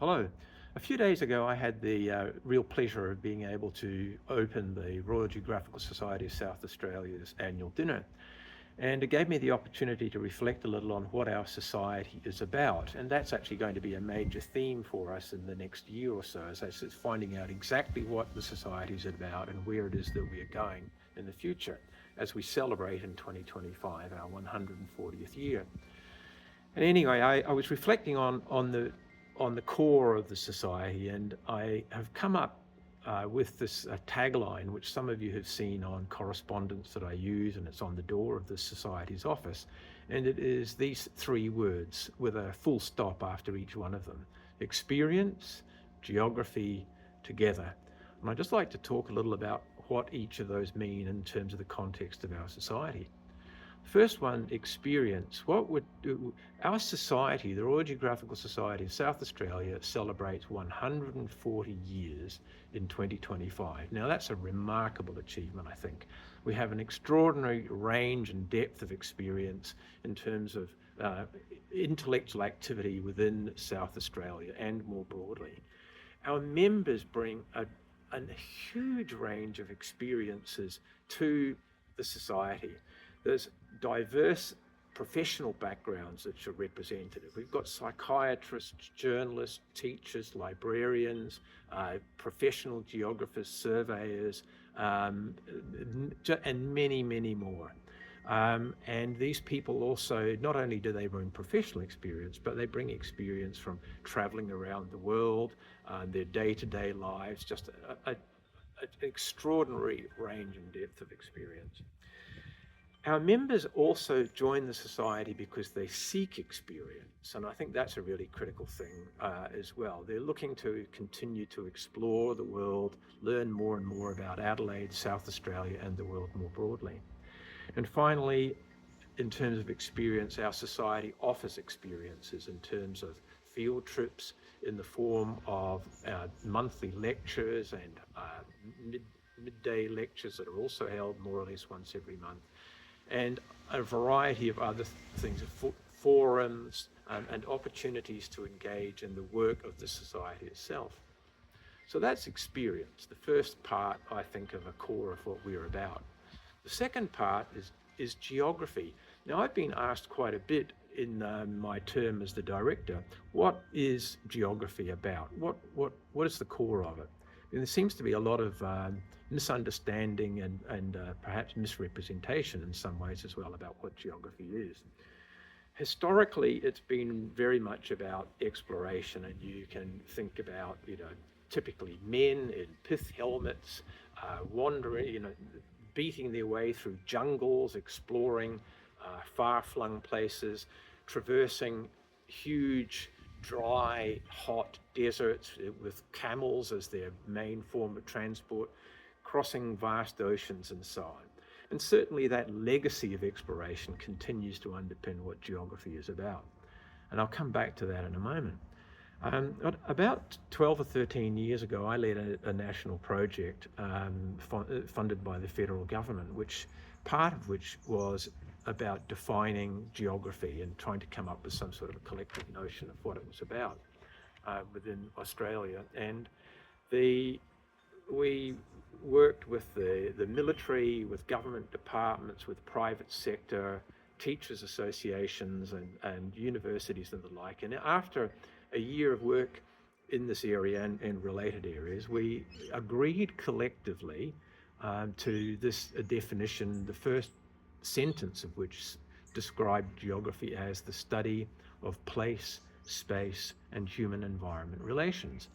Hello. A few days ago, I had the real pleasure of being able to open the Royal Geographical Society of South Australia's annual dinner. And it gave me the opportunity to reflect a little on what our society is about. And that's actually going to be a major theme for us in the next year or so, as it's finding out exactly what the society is about and where it is that we are going in the future as we celebrate in 2025 our 140th year. And anyway, I was reflecting on the core of the society, and I have come up with this tagline, which some of you have seen on correspondence that I use, and it's on the door of the Society's office. And it is these three words with a full stop after each one of them: experience, geography, together. And I'd just like to talk a little about what each of those mean in terms of the context of our society. First one, experience. What would our society, the Royal Geographical Society of South Australia, celebrates 140 years in 2025. Now that's a remarkable achievement, I think. We have an extraordinary range and depth of experience in terms of intellectual activity within South Australia and more broadly. Our members bring a huge range of experiences to the society. There's diverse professional backgrounds that are represented. We've got psychiatrists, journalists, teachers, librarians, professional geographers, surveyors, and many, many more. And these people also, not only do they bring professional experience, but they bring experience from traveling around the world, their day-to-day lives, just an extraordinary range and depth of experience. Our members also join the society because they seek experience, and I think that's a really critical thing as well. They're looking to continue to explore the world, learn more and more about Adelaide, South Australia, and the world more broadly. And finally, in terms of experience, our society offers experiences in terms of field trips in the form of monthly lectures and midday lectures that are also held more or less once every month, and a variety of other things, forums and opportunities to engage in the work of the society itself. So that's experience, the first part, I think, of a core of what we're about. The second part is geography. Now, I've been asked quite a bit in my term as the director, what is geography about? What is the core of it? And there seems to be a lot of misunderstanding and perhaps misrepresentation in some ways as well about what geography is. Historically, it's been very much about exploration, and you can think about, typically men in pith helmets, wandering, beating their way through jungles, exploring far-flung places, traversing huge, dry, hot deserts with camels as their main form of transport, crossing vast oceans and so on. And certainly that legacy of exploration continues to underpin what geography is about. And I'll come back to that in a moment. About 12 or 13 years ago, I led a national project funded by the federal government, part of which was about defining geography and trying to come up with some sort of a collective notion of what it was about within Australia. And we worked with the military, with government departments, with private sector, teachers associations and universities and the like. And after a year of work in this area and related areas, we agreed collectively to this definition, the first sentence of which described geography as the study of place, space, and human environment relations.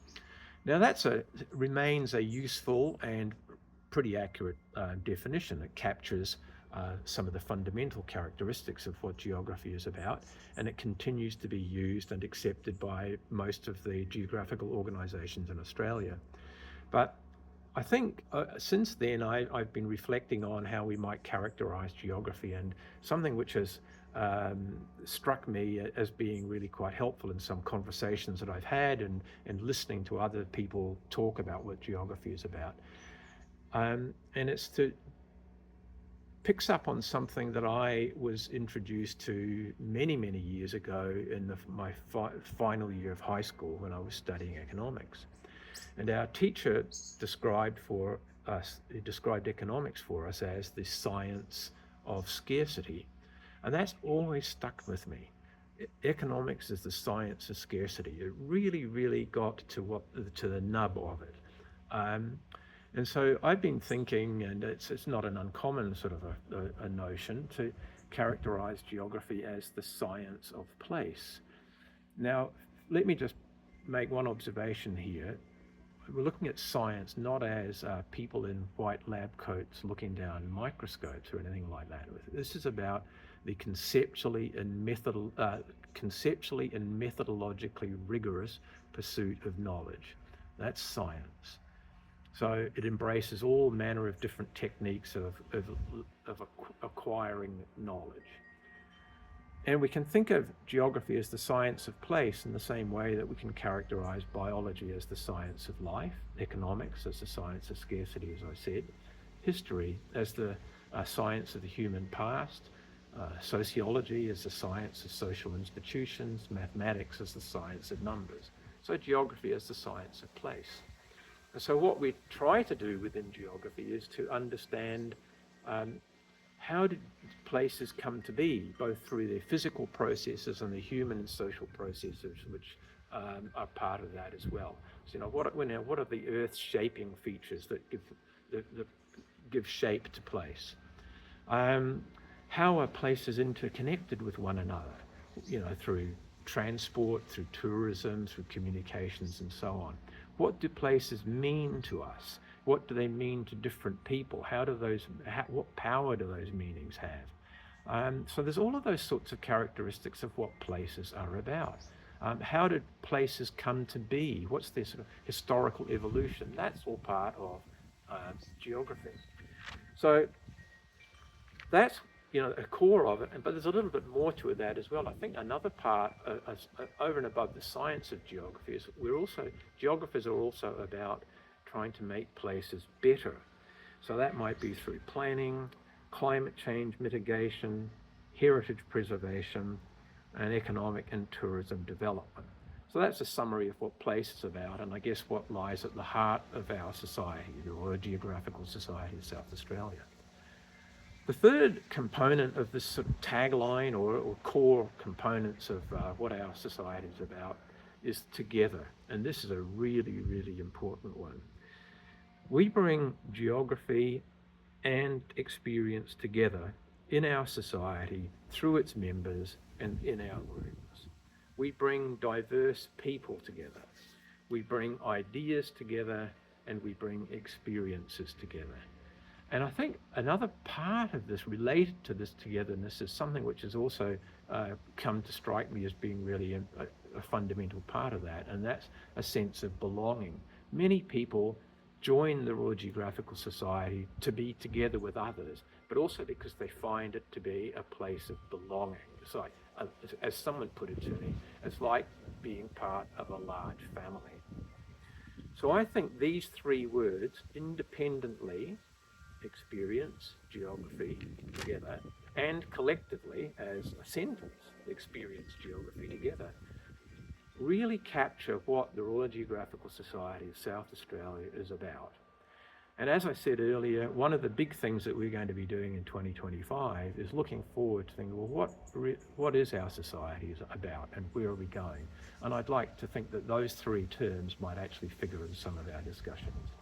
Now that remains a useful and pretty accurate definition. It captures some of the fundamental characteristics of what geography is about, and it continues to be used and accepted by most of the geographical organisations in Australia. But I think since then I've been reflecting on how we might characterise geography, and something which has struck me as being really quite helpful in some conversations that I've had and listening to other people talk about what geography is about. And it's to picks up on something that I was introduced to many, many years ago in my final year of high school when I was studying economics. And our teacher described economics for us as the science of scarcity. And that's always stuck with me. Economics is the science of scarcity. It really, really got to the nub of it. And so I've been thinking, and it's not an uncommon sort of a notion, to characterize geography as the science of place. Now, let me just make one observation here. We're looking at science not as people in white lab coats looking down microscopes or anything like that. This is about the conceptually and methodologically rigorous pursuit of knowledge. That's science. So it embraces all manner of different techniques of acquiring knowledge. And we can think of geography as the science of place in the same way that we can characterize biology as the science of life, economics as the science of scarcity, as I said, history as the science of the human past, sociology as the science of social institutions, mathematics as the science of numbers. So geography as the science of place. And so what we try to do within geography is to understand how did places come to be, both through their physical processes and the human and social processes which are part of that as well. So, what are the earth-shaping features that give shape to place? How are places interconnected with one another? Through transport, through tourism, through communications, and so on. What do places mean to us? What do they mean to different people? What power do those meanings have? So there's all of those sorts of characteristics of what places are about. How did places come to be? What's their sort of historical evolution? That's all part of geography. So that's a core of it, but there's a little bit more to that as well. I think another part, over and above the science of geography, is geographers are also about trying to make places better. So that might be through planning, climate change mitigation, heritage preservation, and economic and tourism development. So that's a summary of what place is about, and I guess what lies at the heart of our society, the Royal Geographical Society of South Australia. The third component of this sort of tagline or core components of what our society is about is together. And this is a really, really important one. We bring geography and experience together in our society through its members and in our rooms. We bring diverse people together. We bring ideas together and we bring experiences together. And I think another part of this related to this togetherness is something which has also come to strike me as being really a fundamental part of that, and that's a sense of belonging. Many people join the Royal Geographical Society to be together with others, but also because they find it to be a place of belonging. It's like, as someone put it to me, it's like being part of a large family. So I think these three words, independently, experience, geography, together, and collectively as a sentence, experience, geography, together, really capture what the Royal Geographical Society of South Australia is about. And as I said earlier, one of the big things that we're going to be doing in 2025 is looking forward to thinking, well, what is our society about and where are we going? And I'd like to think that those three terms might actually figure in some of our discussions.